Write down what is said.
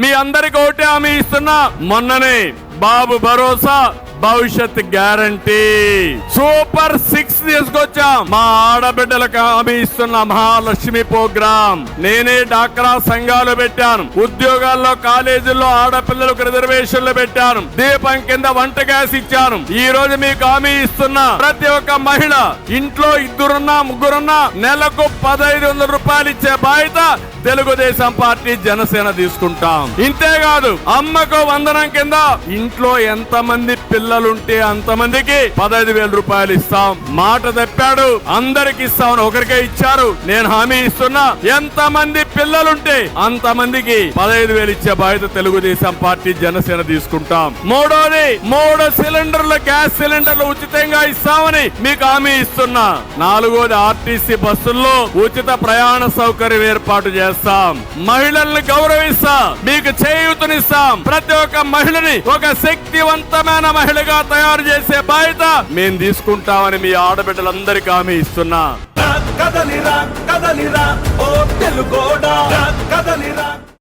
మీ అందరికి ఒకటే హామీ ఇస్తున్నా, మొన్ననే బాబు భరోసా భవిష్యత్ గ్యారంటీ సూపర్ 6 తీసుకొచ్చాం. మా ఆడబిడ్డలకు హామీ ఇస్తున్న మహాలక్ష్మి ప్రోగ్రాం. నేనే డాక్రా సంఘాలు పెట్టాను, ఉద్యోగాల్లో కాలేజీల్లో ఆడపిల్లలకు రిజర్వేషన్లు పెట్టాను, దీపం కింద వంట గ్యాస్ ఇచ్చాను. ఈ రోజు మీకు హామీ ఇస్తున్నా, ప్రతి ఒక్క మహిళ ఇంట్లో 2 ముగ్గురున్నా నెలకు 1500 రూపాయలు ఇచ్చే బాధ్యత తెలుగుదేశం పార్టీ జనసేన తీసుకుంటాం. ఇంతేకాదు అమ్మకు వందనం కింద ఇంట్లో ఎంతమంది పిల్లలుంటే అంతమందికి 15,000 రూపాయలు ఇస్తాం. మాట తప్పాడు, అందరికి ఇస్తామని ఒకరికే ఇచ్చారు. నేను హామీ ఇస్తున్నా, ఎంతమంది పిల్లలుంటే అంతమందికి 15,000 ఇచ్చే బాధ్యత తెలుగుదేశం పార్టీ జనసేన తీసుకుంటాం. మూడోది 3 సిలిండర్లు గ్యాస్ సిలిండర్లు ఉచితంగా ఇస్తామని మీకు హామీ ఇస్తున్నా. నాలుగోది ఆర్టీసీ బస్సుల్లో ఉచిత ప్రయాణ సౌకర్యం ఏర్పాటు చేస్తాం. మహిళల్ని గౌరవిస్తాం, మీకు చేయూతనిస్తాం. ప్రతి ఒక్క మహిళని ఒక శక్తివంతమైన మహిళగా తయారు చేసే బాధ్యత మేము తీసుకుంటామని మీ ఆడబిడ్డలందరికీ హామీ ఇస్తున్నా. కదలిరా కదలిరా ఓ తెలుగోడా.